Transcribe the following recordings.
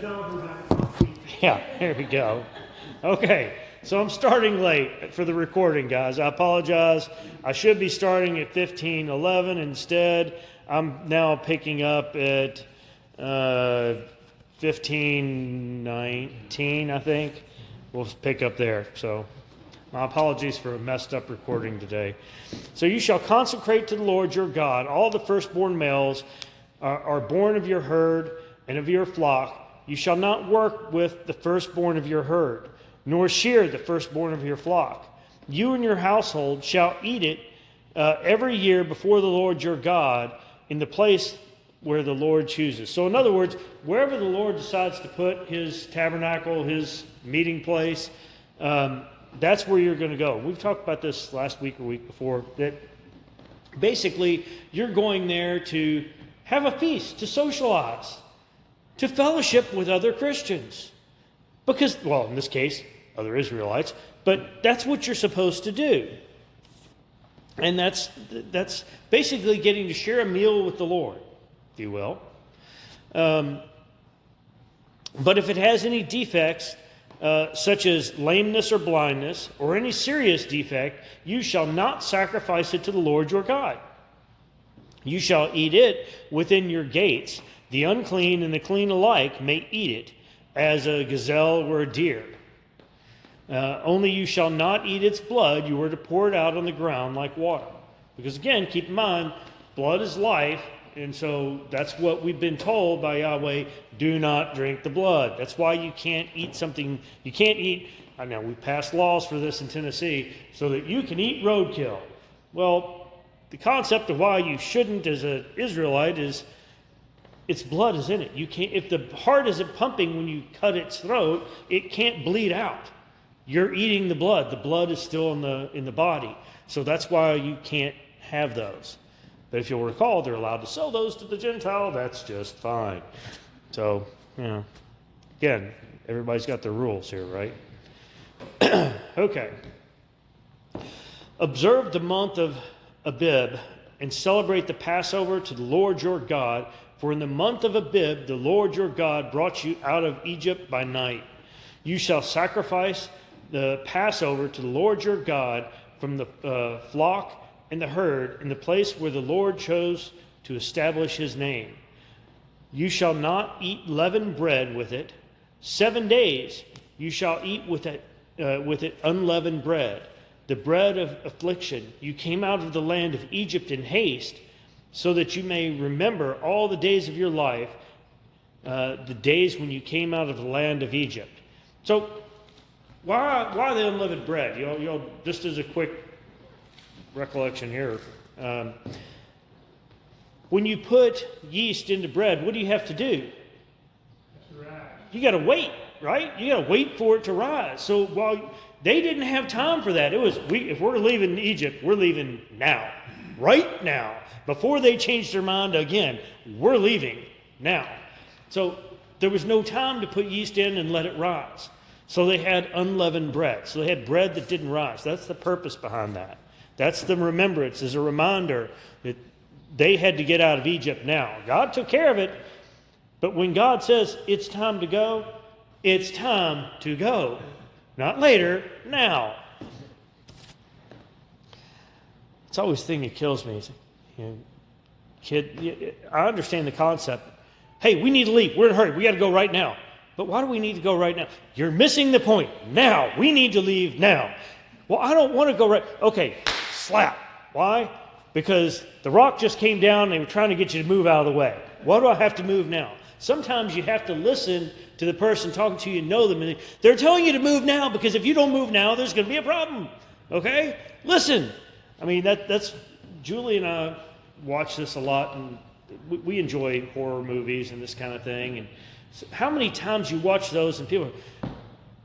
Yeah, there we go. Okay, so I'm starting late for the recording, guys. I apologize. I should be starting at 15:11 instead. I'm now picking up at 15:19, I think. We'll pick up there. So my apologies for a messed up recording today. So you shall consecrate to the Lord your God all the firstborn males are born of your herd and of your flock. You shall not work with the firstborn of your herd, nor shear the firstborn of your flock. You and your household shall eat it every year before the Lord your God in the place where the Lord chooses. So in other words, wherever the Lord decides to put his tabernacle, his meeting place, that's where you're going to go. We've talked about this last week or week before, that basically you're going there to have a feast, to socialize, to fellowship with other Christians. Because, well, in this case, other Israelites, but that's what you're supposed to do. And that's basically getting to share a meal with the Lord, if you will. But if it has any defects, such as lameness or blindness, or any serious defect, you shall not sacrifice it to the Lord your God. You shall eat it within your gates. The unclean and the clean alike may eat it, as a gazelle or a deer. Only you shall not eat its blood. You are to pour it out on the ground like water. Because again, keep in mind, blood is life, and so that's what we've been told by Yahweh, do not drink the blood. That's why you can't eat something, you can't eat, I know we passed laws for this in Tennessee, so that you can eat roadkill. Well, the concept of why you shouldn't as an Israelite is, its blood is in it. You can't, if the heart isn't pumping when you cut its throat, it can't bleed out. You're eating the blood. The blood is still in the body. So that's why you can't have those. But if you'll recall, they're allowed to sell those to the Gentile. That's just fine. So, again, everybody's got their rules here, right? Okay. Observe the month of Abib and celebrate the Passover to the Lord your God. For in the month of Abib, the Lord your God brought you out of Egypt by night. You shall sacrifice the Passover to the Lord your God from the flock and the herd in the place where the Lord chose to establish his name. You shall not eat leavened bread with it. 7 days you shall eat with it unleavened bread, the bread of affliction. You came out of the land of Egypt in haste, so that you may remember all the days of your life, the days when you came out of the land of Egypt. So, why the unleavened bread? Just as a quick recollection here. When you put yeast into bread, what do you have to do? You got to wait, right? You got to wait for it to rise. So while they didn't have time for that, it was if we're leaving Egypt, we're leaving now, right now. Before they changed their mind again, we're leaving now. So there was no time to put yeast in and let it rise. So they had unleavened bread. So they had bread that didn't rise. That's the purpose behind that. That's the remembrance, as a reminder that they had to get out of Egypt now. God took care of it, but when God says it's time to go, it's time to go. Not later, now. It's always the thing that kills me. Kid, I understand the concept. Hey, we need to leave. We're in a hurry. We got to go right now. But why do we need to go right now? You're missing the point. Now. We need to leave now. Well, I don't want to go right. Okay, slap. Why? Because the rock just came down and they were trying to get you to move out of the way. Why do I have to move now? Sometimes you have to listen to the person talking to you and know them. And they're telling you to move now because if you don't move now, there's going to be a problem. Okay? Listen. I mean, that's Julie and I watch this a lot, and we enjoy horror movies and this kind of thing. And how many times you watch those and people,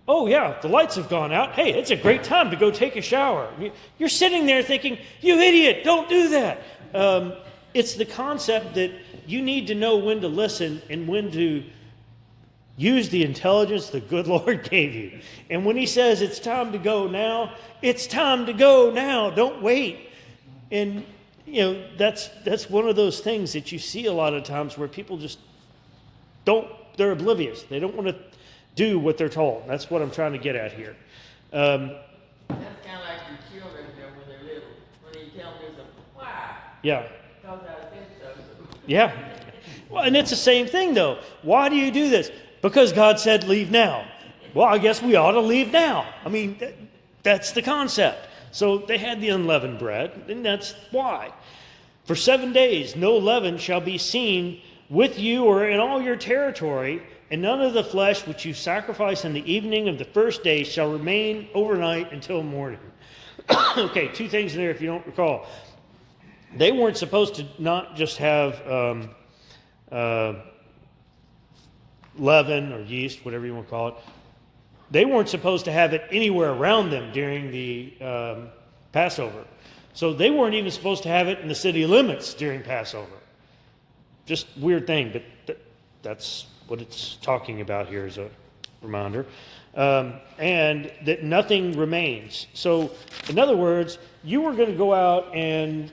oh yeah, the lights have gone out. Hey, it's a great time to go take a shower. You're sitting there thinking, you idiot, don't do that. It's the concept that you need to know when to listen and when to use the intelligence the good Lord gave you. And when he says it's time to go now, it's time to go now. Don't wait. And, that's one of those things that you see a lot of times where people just don't they're oblivious. They don't want to do what they're told. That's what I'm trying to get at here. That's kind of like your children when they're little. When you tell them something, why? Yeah. Because I said so. Yeah. Well, and it's the same thing, though. Why do you do this? Because God said leave now. Well, I guess we ought to leave now. I mean, that's the concept. So they had the unleavened bread, and that's why. For 7 days no leaven shall be seen with you or in all your territory, and none of the flesh which you sacrifice in the evening of the first day shall remain overnight until morning. Okay, 2 things in there if you don't recall. They weren't supposed to not just have leaven or yeast, whatever you want to call it. They weren't supposed to have it anywhere around them during the Passover. So they weren't even supposed to have it in the city limits during Passover. Just weird thing, but that's what it's talking about here as a reminder. And that nothing remains. So, in other words, you were going to go out and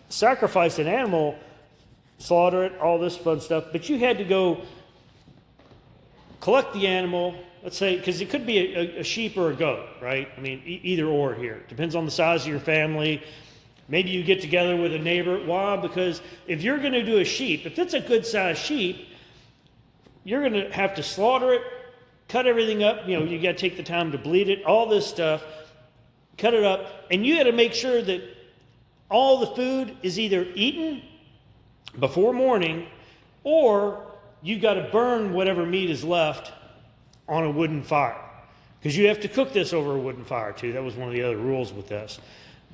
sacrifice an animal, slaughter it, all this fun stuff, but you had to go collect the animal, let's say, because it could be a sheep or a goat, right? I mean, either or here. Depends on the size of your family. Maybe you get together with a neighbor. Why? Because if you're going to do a sheep, if it's a good-sized sheep, you're going to have to slaughter it, cut everything up. You know, you got to take the time to bleed it, all this stuff, cut it up, and you got to make sure that all the food is either eaten before morning, or you got to burn whatever meat is left on a wooden fire, because you have to cook this over a wooden fire too. That was one of the other rules with this.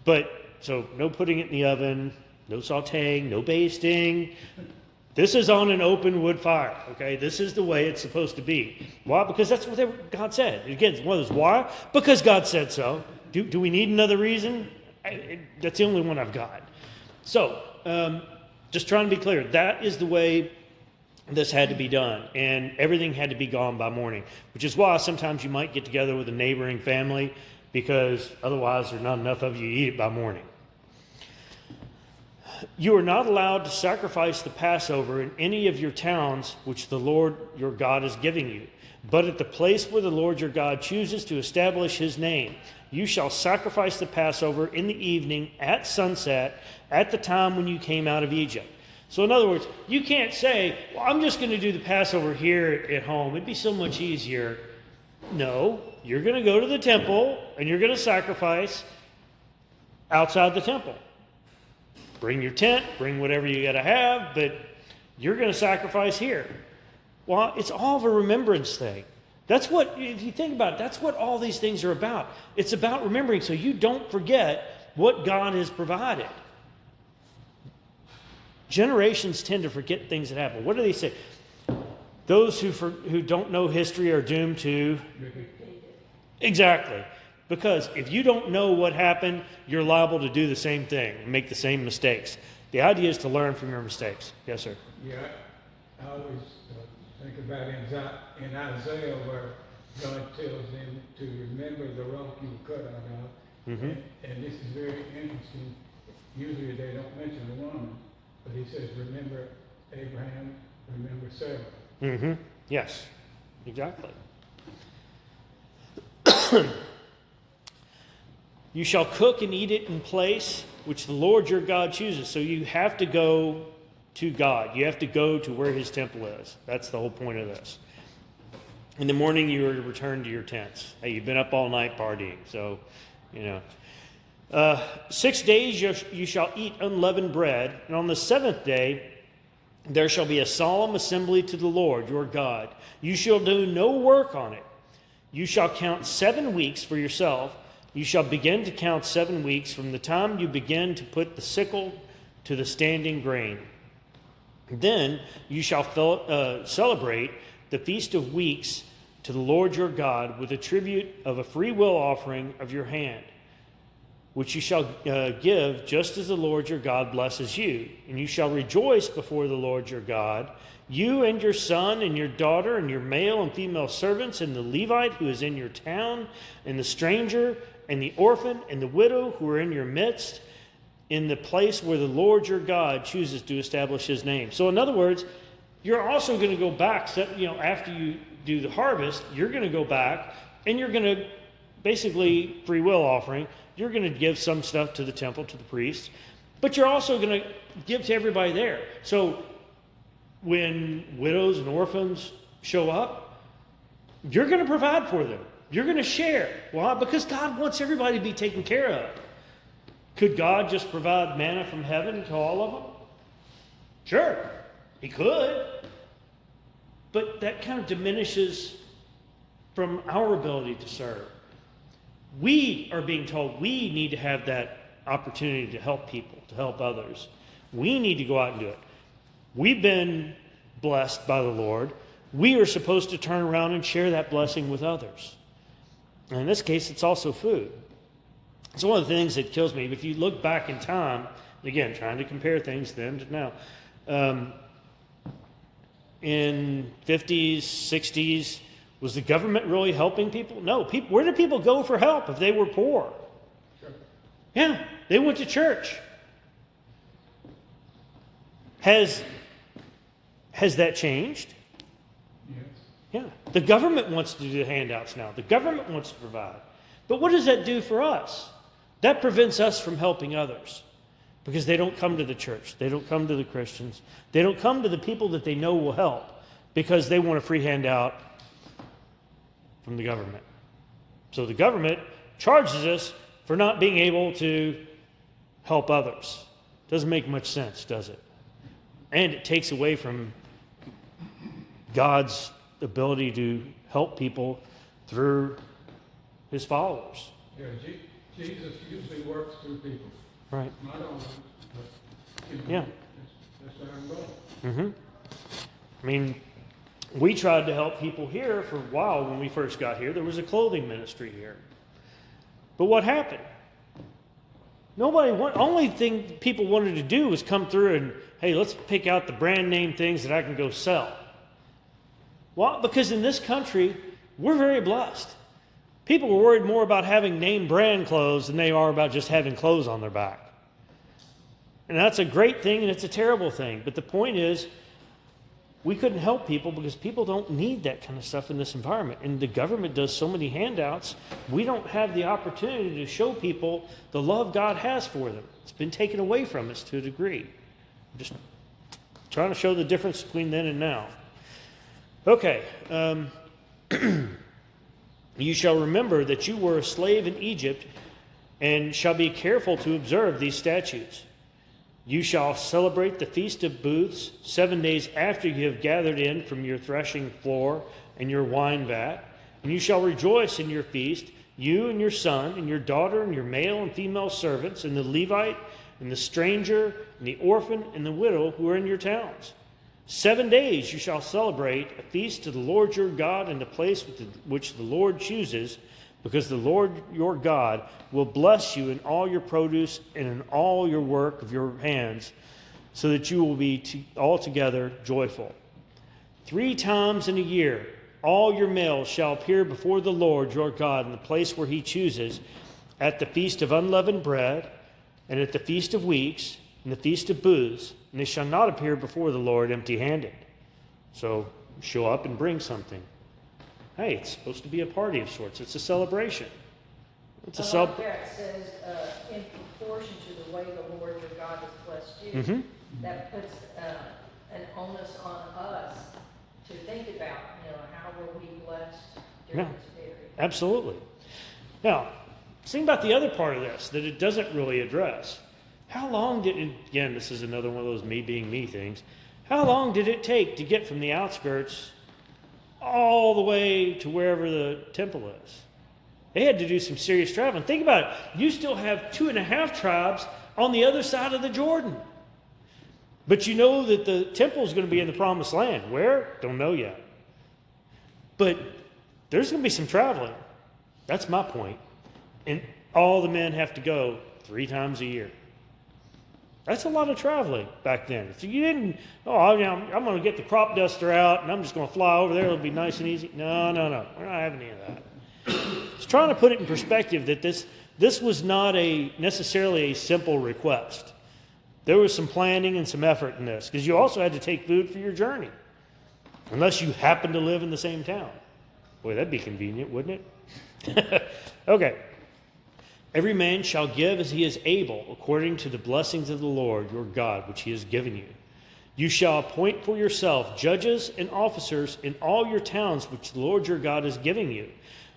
But so no putting it in the oven, no sautéing, no basting. This is on an open wood fire. Okay, this is the way it's supposed to be. Why? Because that's what God said. Again, one of those. Why? Because God said so. Do we need another reason? That's the only one I've got. So just trying to be clear. That is the way this had to be done, and everything had to be gone by morning, which is why sometimes you might get together with a neighboring family, because otherwise there's not enough of you to eat it by morning. You are not allowed to sacrifice the Passover in any of your towns which the Lord your God is giving you, but at the place where the Lord your God chooses to establish his name. You shall sacrifice the Passover in the evening at sunset, at the time when you came out of Egypt. So in other words, you can't say, well, I'm just going to do the Passover here at home. It'd be so much easier. No, you're going to go to the temple and you're going to sacrifice outside the temple. Bring your tent, bring whatever you got to have, but you're going to sacrifice here. Well, it's all of a remembrance thing. That's what, if you think about it, that's what all these things are about. It's about remembering so you don't forget what God has provided. Generations tend to forget things that happen. What do they say? Those who don't know history are doomed to... Exactly. Because if you don't know what happened, you're liable to do the same thing and make the same mistakes. The idea is to learn from your mistakes. Yes, sir? Yeah, I always think about in Isaiah where God tells them to remember the rock you were cut out of. Mm-hmm. And this is very interesting. Usually they don't mention the woman. But he says, remember Abraham, remember Sarah. Mm-hmm. Yes, exactly. You shall cook and eat it in place which the Lord your God chooses. So you have to go to God. You have to go to where his temple is. That's the whole point of this. In the morning you are to return to your tents. Hey, you've been up all night partying, so, 6 days you shall eat unleavened bread, and on the 7th day there shall be a solemn assembly to the Lord your God. You shall do no work on it. You shall count 7 weeks for yourself. You shall begin to count 7 weeks from the time you begin to put the sickle to the standing grain. Then you shall celebrate the Feast of Weeks to the Lord your God with a tribute of a free will offering of your hand, which you shall give just as the Lord your God blesses you. And you shall rejoice before the Lord your God, you and your son and your daughter and your male and female servants and the Levite who is in your town and the stranger and the orphan and the widow who are in your midst, in the place where the Lord your God chooses to establish his name. So in other words, you're also going to go back, after you do the harvest, you're going to go back and you're going to basically free will offering. You're going to give some stuff to the temple, to the priests, but you're also going to give to everybody there. So when widows and orphans show up, you're going to provide for them. You're going to share. Why? Because God wants everybody to be taken care of. Could God just provide manna from heaven to all of them? Sure, He could. But that kind of diminishes from our ability to serve. We are being told we need to have that opportunity to help people, to help others. We need to go out and do it. We've been blessed by the Lord. We are supposed to turn around and share that blessing with others. And in this case, it's also food. It's one of the things that kills me. If you look back in time, again, trying to compare things then to now, in 50s, 60s, was the government really helping people? No. Where did people go for help if they were poor? Sure. Yeah, they went to church. Has that changed? Yes. Yeah. The government wants to do the handouts now. The government wants to provide. But what does that do for us? That prevents us from helping others because they don't come to the church. They don't come to the Christians. They don't come to the people that they know will help because they want a free handout from the government. So the government charges us for not being able to help others. Doesn't make much sense, does it? And it takes away from God's ability to help people through His followers. Yeah, Jesus usually works through people. Right. Not always, but Yeah. that's our goal. Mm-hmm. I mean, we tried to help people here for a while when we first got here. There was a clothing ministry here. But what happened? Only thing people wanted to do was come through and, hey, let's pick out the brand name things that I can go sell. Well, because in this country, we're very blessed. People are worried more about having name brand clothes than they are about just having clothes on their back. And that's a great thing and it's a terrible thing. But the point is, we couldn't help people because people don't need that kind of stuff in this environment. And the government does so many handouts, we don't have the opportunity to show people the love God has for them. It's been taken away from us to a degree. I'm just trying to show the difference between then and now. Okay. You shall remember that you were a slave in Egypt and shall be careful to observe these statutes. You shall celebrate the Feast of Booths 7 days after you have gathered in from your threshing floor and your wine vat. And you shall rejoice in your feast, you and your son and your daughter and your male and female servants and the Levite and the stranger and the orphan and the widow who are in your towns. 7 days you shall celebrate a feast to the Lord your God in the place which the Lord chooses, because the Lord your God will bless you in all your produce and in all your work of your hands, so that you will be altogether joyful. 3 times in a year all your males shall appear before the Lord your God in the place where He chooses, at the feast of unleavened bread, and at the feast of weeks, and the feast of booths, and they shall not appear before the Lord empty-handed. So show up and bring something. Hey, it's supposed to be a party of sorts. It's a celebration. It's a Like that says, in proportion to the way the Lord your God has blessed you. Mm-hmm. That puts an onus on us to think about, how were we blessed during Yeah. this period. Absolutely. Now, think about the other part of this that it doesn't really address. How long again, this is another one of those me being me things. How long did it take to get from the outskirts all the way to wherever the temple is? They had to do some serious traveling. Think about it. You still have 2.5 tribes on the other side of the Jordan. But you know that the temple is going to be in the promised land. Where? Don't know yet. But there's going to be some traveling. That's my point. And all the men have to go 3 times a year. That's a lot of traveling back then. So you didn't, I'm going to get the crop duster out and I'm just going to fly over there. It'll be nice and easy. No. We're not having any of that. It's trying to put it in perspective that this was not necessarily a simple request. There was some planning and some effort in this because you also had to take food for your journey. Unless you happen to live in the same town. Boy, that'd be convenient, wouldn't it? Okay. Every man shall give as he is able, according to the blessings of the Lord your God, which he has given you. You shall appoint for yourself judges and officers in all your towns which the Lord your God is giving you,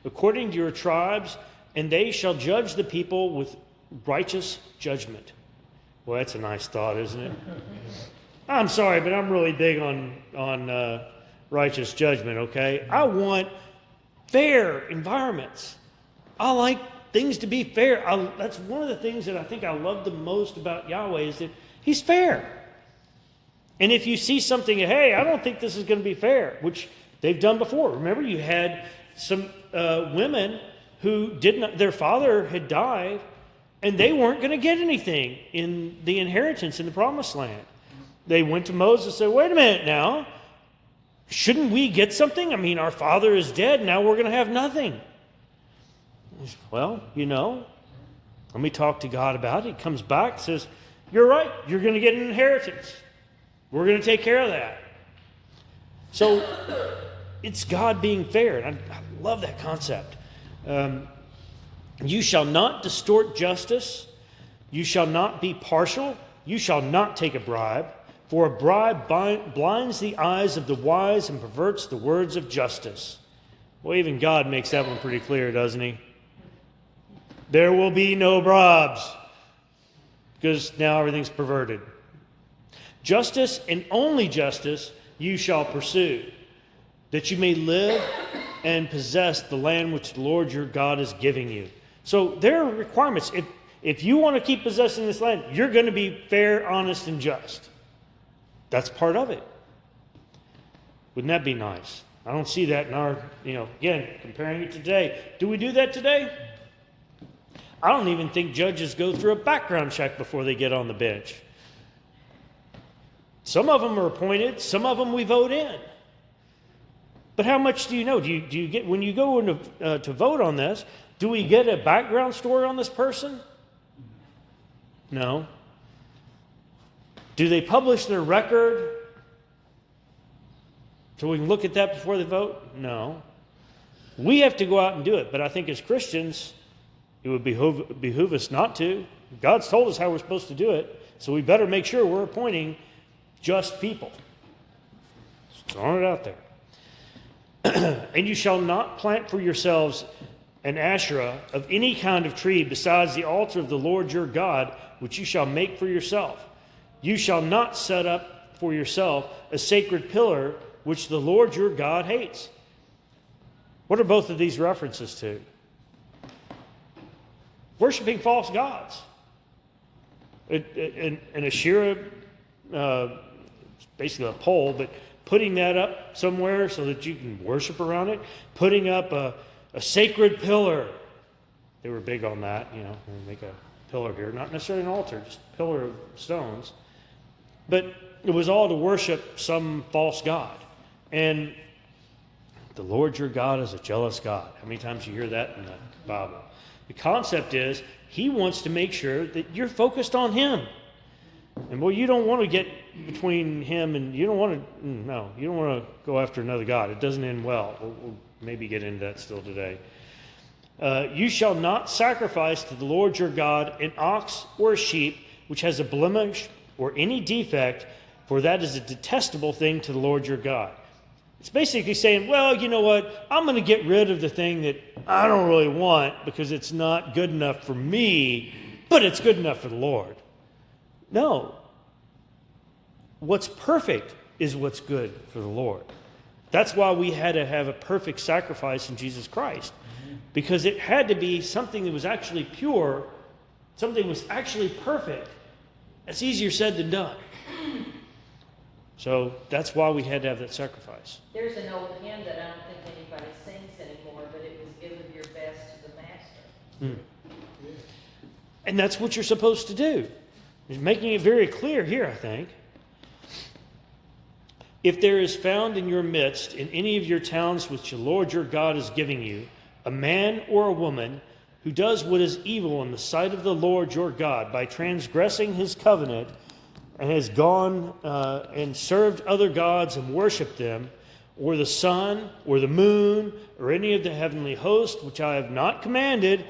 according to your tribes, and they shall judge the people with righteous judgment. Well, that's a nice thought, isn't it? I'm sorry, but I'm really big on righteous judgment, okay? I want fair environments. I like things to be fair. That's one of the things that I think I love the most about Yahweh is that he's fair. And if you see something, hey, I don't think this is going to be fair, which they've done before. Remember, you had some women who their father had died, and they weren't going to get anything in the inheritance in the promised land. They went to Moses and said, wait a minute now. Shouldn't we get something? I mean, our father is dead. Now we're going to have nothing. Well, let me talk to God about it. He comes back and says, you're right. You're going to get an inheritance. We're going to take care of that. So it's God being fair. And I love that concept. You shall not distort justice. You shall not be partial. You shall not take a bribe. For a bribe blinds the eyes of the wise and perverts the words of justice. Well, even God makes that one pretty clear, doesn't he? There will be no bribes. Because now everything's perverted. Justice and only justice you shall pursue, that you may live and possess the land which the Lord your God is giving you. So there are requirements. If you want to keep possessing this land, you're going to be fair, honest, and just. That's part of it. Wouldn't that be nice? I don't see that in our, again, comparing it to today. Do we do that today? I don't even think judges go through a background check before they get on the bench. Some of them are appointed, some of them we vote in. But how much do you know? Do you get, when you go into, to vote on this, do we get a background story on this person? No. Do they publish their record so we can look at that before they vote? No. We have to go out and do it. But I think as Christians, it would behoove us not to. God's told us how we're supposed to do it, so we better make sure we're appointing just people. Just throwing it out there. And you shall not plant for yourselves an Asherah of any kind of tree besides the altar of the Lord your God, which you shall make for yourself. You shall not set up for yourself a sacred pillar which the Lord your God hates. What are both of these references to? Worshipping false gods. An Asherah, basically a pole, but putting that up somewhere so that you can worship around it. Putting up a sacred pillar. They were big on that, make a pillar here. Not necessarily an altar, just a pillar of stones. But it was all to worship some false god. And the Lord your God is a jealous God. How many times you hear that in the Bible? The concept is he wants to make sure that you're focused on him. And boy, you don't want to get between him and you don't want to go after another god. It doesn't end well. We'll maybe get into that still today. You shall not sacrifice to the Lord your God an ox or a sheep which has a blemish or any defect, for that is a detestable thing to the Lord your God. It's basically saying, well, you know what? I'm going to get rid of the thing that I don't really want because it's not good enough for me, but it's good enough for the Lord. No. What's perfect is what's good for the Lord. That's why we had to have a perfect sacrifice in Jesus Christ. Because it had to be something that was actually pure, something that was actually perfect. That's easier said than done. So that's why we had to have that sacrifice. There's an old hymn that I don't think anybody sings anymore, but it was give of your best to the master. And that's what you're supposed to do. He's making it very clear here, I think. If there is found in your midst, in any of your towns which the Lord your God is giving you, a man or a woman who does what is evil in the sight of the Lord your God by transgressing his covenant and has gone and served other gods and worshipped them, or the sun, or the moon, or any of the heavenly host, which I have not commanded,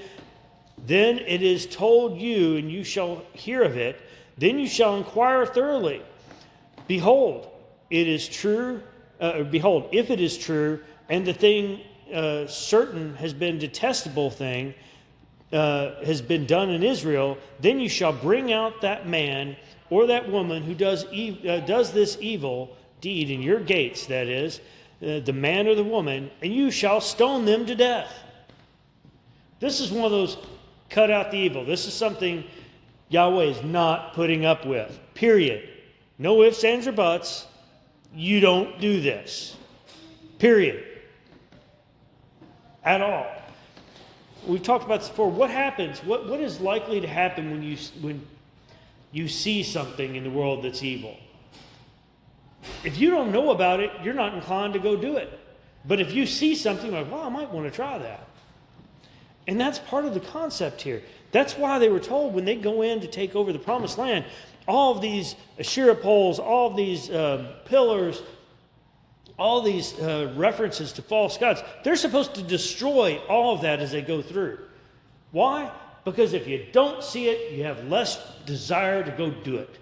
then it is told you, and you shall hear of it. Then you shall inquire thoroughly. Behold, it is true. Behold, if it is true, and the thing certain has been detestable thing has been done in Israel, then you shall bring out that man or that woman who does this evil deed in your gates, that is, the man or the woman, and you shall stone them to death. This is one of those cut out the evil. This is something Yahweh is not putting up with. Period. No ifs, ands, or buts. You don't do this. Period. At all. We've talked about this before. What happens? What is likely to happen when you see something in the world that's evil? If you don't know about it, you're not inclined to go do it. But if you see something like, well, I might want to try that. And that's part of the concept here. That's why they were told when they go in to take over the promised land, all of these Asherah poles, all of these pillars, all these references to false gods, they're supposed to destroy all of that as they go through. Why? Because if you don't see it, you have less desire to go do it.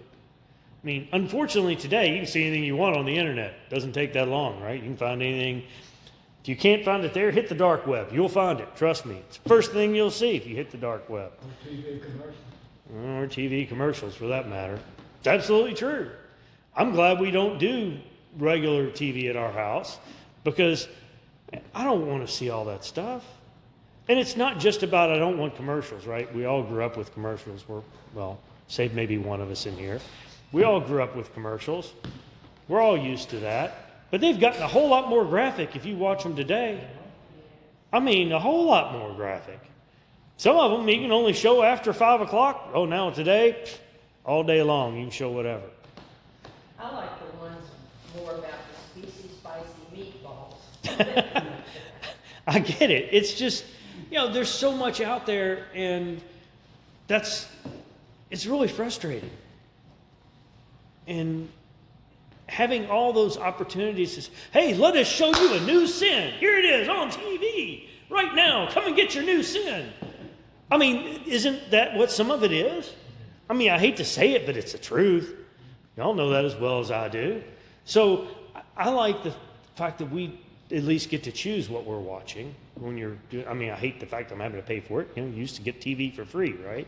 I mean, unfortunately today, you can see anything you want on the internet. It doesn't take that long, right? You can find anything. If you can't find it there, hit the dark web. You'll find it. Trust me. It's the first thing you'll see if you hit the dark web. Or TV commercials. Or TV commercials, for that matter. It's absolutely true. I'm glad we don't do regular TV at our house because I don't want to see all that stuff. And it's not just about I don't want commercials, right? We all grew up with commercials. Well, save maybe one of us in here. We all grew up with commercials. We're all used to that. But they've gotten a whole lot more graphic if you watch them today. I mean, a whole lot more graphic. Some of them you can only show after 5 o'clock. Oh, now today, all day long, you can show whatever. I like the ones more about the species spicy meatballs. I get it. It's just, there's so much out there, and it's really frustrating. And having all those opportunities to say, hey, let us show you a new sin. Here it is on TV right now. Come and get your new sin. I mean, isn't that what some of it is? I mean, I hate to say it, but it's the truth. Y'all know that as well as I do. So I like the fact that we at least get to choose what we're watching when you're doing. I mean, I hate the fact I'm having to pay for it. You used to get TV for free, right?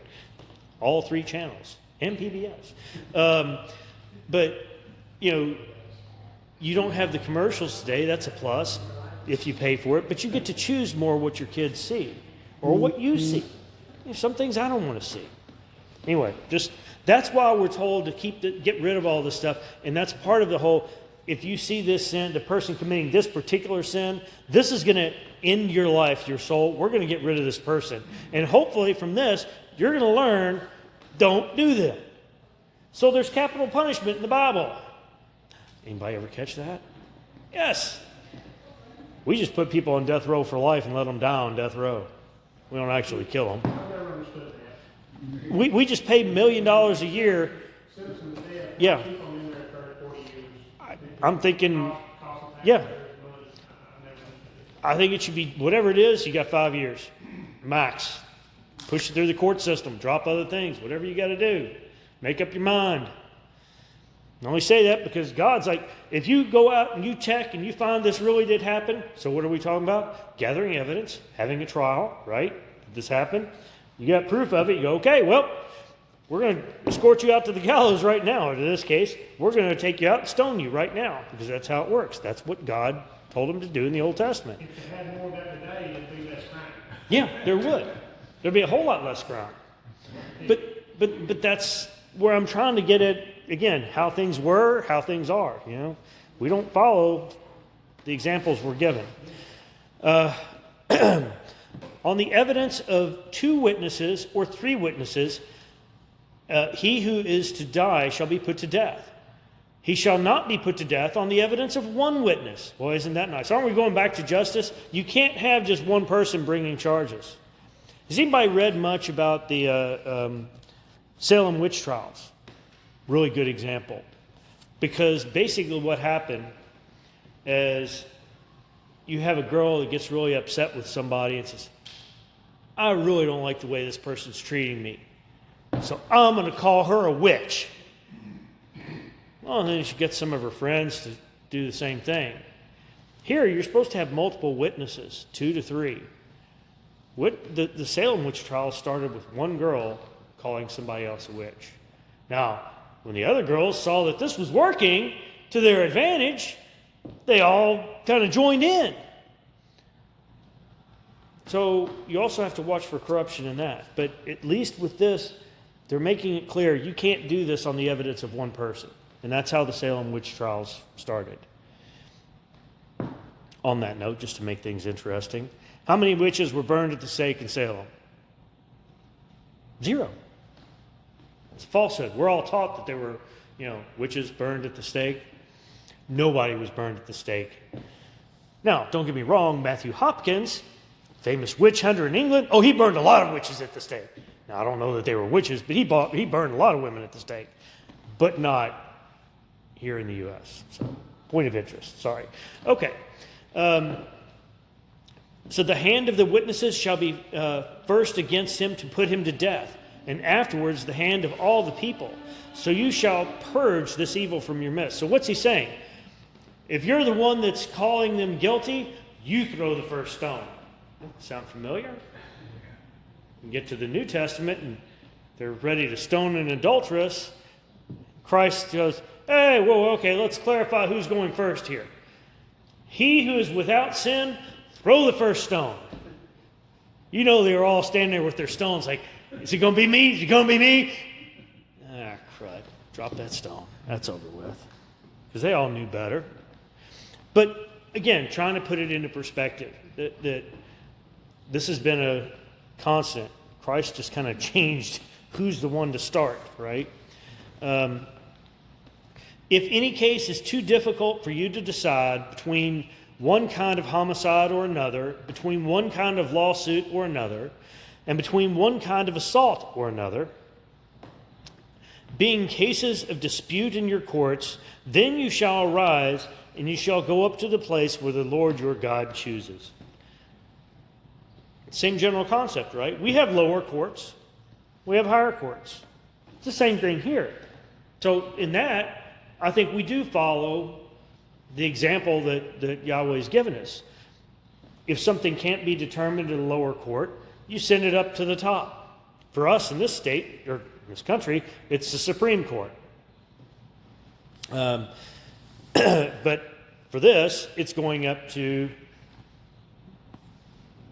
All 3 channels and PBS. But you don't have the commercials today. That's a plus if you pay for it. But you get to choose more what your kids see or what you see. Some things I don't want to see. Anyway, that's why we're told to get rid of all this stuff. And that's part of the whole, if you see this sin, the person committing this particular sin, this is going to end your life, your soul. We're going to get rid of this person. And hopefully from this, you're going to learn, don't do that. So there's capital punishment in the Bible. Anybody ever catch that? Yes. We just put people on death row for life and let them die on death row. We don't actually kill them. I never understood that. We just pay $1 million a year. Citizens dead. Yeah. Keep them in there 30, 40 years. I'm thinking, Cost of yeah. taxpayers' money. I never understood I think it should be whatever it is, you got 5 years. Max. Push it through the court system. Drop other things. Whatever you got to do. Make up your mind. I only say that because God's like, if you go out and you check and you find this really did happen, so what are we talking about? Gathering evidence, having a trial, right? Did this happen? You got proof of it. You go, okay, well, we're going to escort you out to the gallows right now. In this case, we're going to take you out and stone you right now because that's how it works. That's what God told them to do in the Old Testament. it. If they had more of that today, it'd be less crime. Yeah, there would. There'd be a whole lot less crime. But that's where I'm trying to get at, again, how things were, how things are. We don't follow the examples we're given. On the evidence of 2 witnesses or 3 witnesses, he who is to die shall be put to death. He shall not be put to death on the evidence of 1 witness. Boy, isn't that nice? Aren't we going back to justice? You can't have just one person bringing charges. Has anybody read much about the Salem witch trials? Really good example. Because basically what happened as you have a girl that gets really upset with somebody and says, I really don't like the way this person's treating me, so I'm going to call her a witch. Well, then she gets some of her friends to do the same thing. Here, you're supposed to have multiple witnesses, 2 to 3. The Salem witch trial started with one girl calling somebody else a witch. Now, when the other girls saw that this was working to their advantage, they all kind of joined in. So you also have to watch for corruption in that. But at least with this, they're making it clear you can't do this on the evidence of one person. And that's how the Salem witch trials started. On that note, just to make things interesting, how many witches were burned at the stake in Salem? 0. It's falsehood. We're all taught that there were, witches burned at the stake. Nobody was burned at the stake. Now, don't get me wrong, Matthew Hopkins, famous witch hunter in England, he burned a lot of witches at the stake. Now, I don't know that they were witches, but he burned a lot of women at the stake, but not here in the U.S. So, point of interest. Sorry. Okay. So the hand of the witnesses shall be first against him to put him to death, and afterwards the hand of all the people. So you shall purge this evil from your midst. So what's he saying? If you're the one that's calling them guilty, you throw the first stone. Sound familiar? You get to the New Testament, and they're ready to stone an adulteress. Christ goes, hey, whoa, okay, let's clarify who's going first here. He who is without sin, throw the first stone. They were all standing there with their stones like, is it going to be me? Is it going to be me? Ah, crud. Drop that stone. That's over with. Because they all knew better. But, again, trying to put it into perspective, that this has been a constant. Christ just kind of changed who's the one to start, right? If any case is too difficult for you to decide between one kind of homicide or another, between one kind of lawsuit or another, and between one kind of assault or another, being cases of dispute in your courts, then you shall arise and you shall go up to the place where the Lord your God chooses. Same general concept, right? We have lower courts. We have higher courts. It's the same thing here. So in that, I think we do follow the example that Yahweh's given us. If something can't be determined in a lower court, you send it up to the top. For us in this state, or in this country, it's the Supreme Court. But for this, it's going up to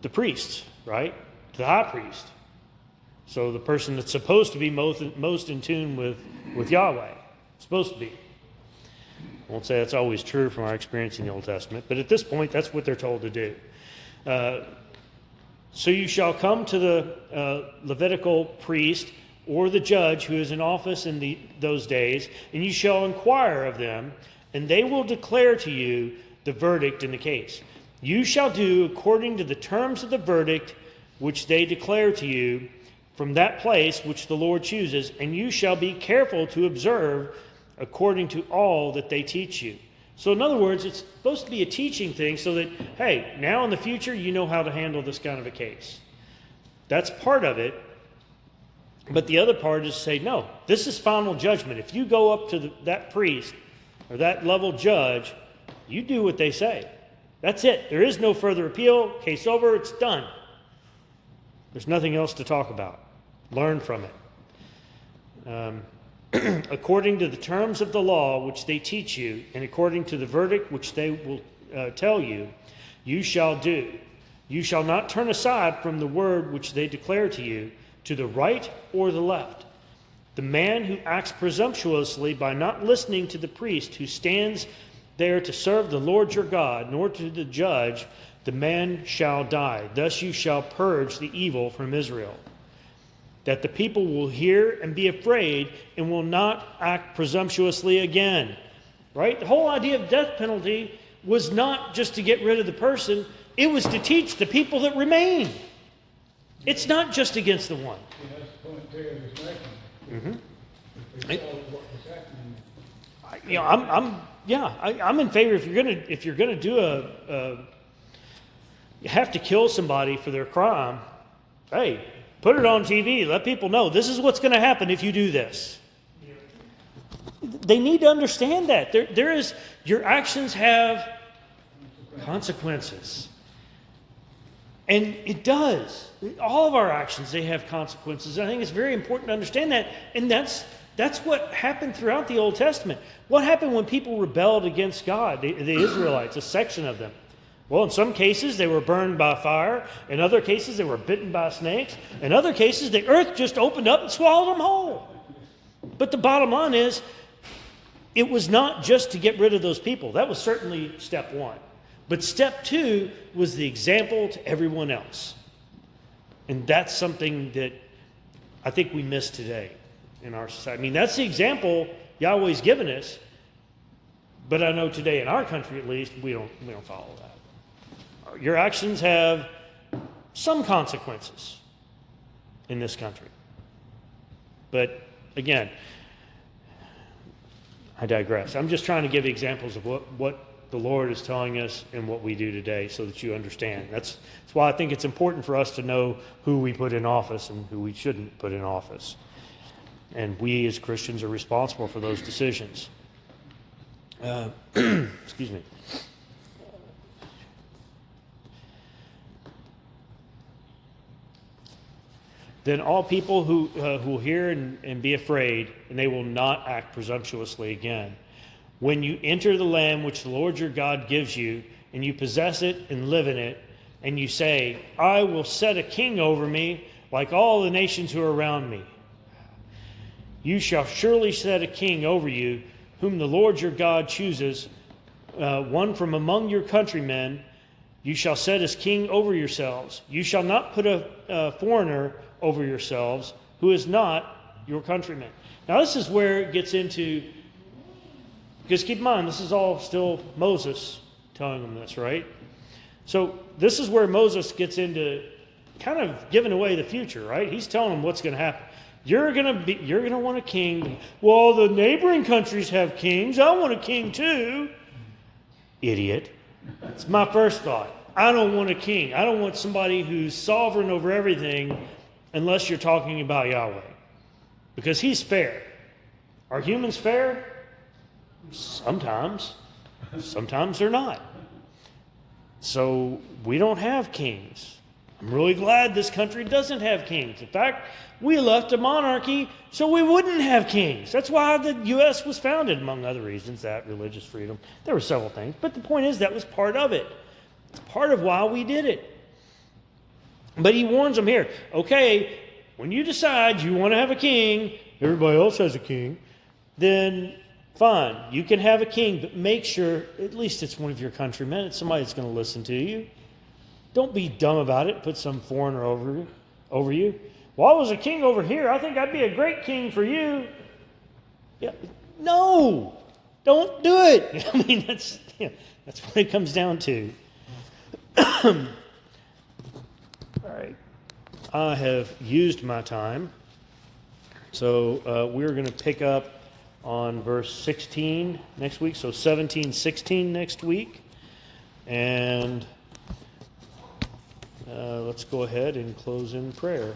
the priest, right? To the high priest. So the person that's supposed to be most in tune with Yahweh. Supposed to be. I won't say that's always true from our experience in the Old Testament, but at this point, that's what they're told to do. So you shall come to the Levitical priest or the judge who is in office in those days, and you shall inquire of them, and they will declare to you the verdict in the case. You shall do according to the terms of the verdict which they declare to you from that place which the Lord chooses, and you shall be careful to observe according to all that they teach you. So in other words, it's supposed to be a teaching thing so that, hey, now in the future, you know how to handle this kind of a case. That's part of it. But the other part is to say, no, this is final judgment. If you go up to that priest or that level judge, you do what they say. That's it. There is no further appeal. Case over. It's done. There's nothing else to talk about. Learn from it. According to the terms of the law which they teach you, and according to the verdict which they will tell you, you shall do. You shall not turn aside from the word which they declare to you, to the right or the left. The man who acts presumptuously by not listening to the priest who stands there to serve the Lord your God, nor to the judge, the man shall die. Thus you shall purge the evil from Israel. That the people will hear and be afraid and will not act presumptuously again. Right? The whole idea of death penalty was not just to get rid of the person. It was to teach the people that remain. It's not just against the one. See, that's the point Terry was making. Mm-hmm. If we saw what was happening. I'm in favor. If you're gonna do you have to kill somebody for their crime. Hey, put it on TV. Let people know this is what's going to happen if you do this. They need to understand that your actions have consequences, and it does. All of our actions, they have consequences. I think it's very important to understand that, and that's what happened throughout the Old Testament. What happened when people rebelled against God, the Israelites, a section of them? Well, in some cases, they were burned by fire. In other cases, they were bitten by snakes. In other cases, the earth just opened up and swallowed them whole. But the bottom line is, it was not just to get rid of those people. That was certainly step one. But step two was the example to everyone else. And that's something that I think we miss today in our society. I mean, that's the example Yahweh's given us. But I know today, in our country at least, we don't follow that. Your actions have some consequences in this country. But again, I digress. I'm just trying to give examples of what the Lord is telling us and what we do today so that you understand. That's why I think it's important for us to know who we put in office and who we shouldn't put in office. And we as Christians are responsible for those decisions. Excuse me. Then all people who will hear and be afraid, and they will not act presumptuously again. When you enter the land which the Lord your God gives you, and you possess it and live in it, and you say, I will set a king over me like all the nations who are around me. You shall surely set a king over you, whom the Lord your God chooses, one from among your countrymen. You shall set as king over yourselves. You shall not put a foreigner over yourselves, who is not your countryman. Now this is where it gets into, because keep in mind, this is all still Moses telling them this, right? So this is where Moses gets into kind of giving away the future, right? He's telling them what's going to happen. You're going to want a king. Well, the neighboring countries have kings. I want a king too. Idiot. It's my first thought. I don't want a king. I don't want somebody who's sovereign over everything unless you're talking about Yahweh. Because he's fair. Are humans fair? Sometimes. Sometimes they're not. So we don't have kings. I'm really glad this country doesn't have kings. In fact, we left a monarchy so we wouldn't have kings. That's why the U.S. was founded, among other reasons, that religious freedom. There were several things. But the point is, that was part of it. It's part of why we did it. But he warns them here, okay, when you decide you want to have a king, everybody else has a king, then fine, you can have a king, but make sure at least it's one of your countrymen. It's somebody that's going to listen to you. Don't be dumb about it. Put some foreigner over you. Well, I was a king over here. I think I'd be a great king for you. Yeah, no, don't do it. I mean, that's what it comes down to. All right. I have used my time. So we're going to pick up on verse 16 next week. So 17, 16 next week. And let's go ahead and close in prayer.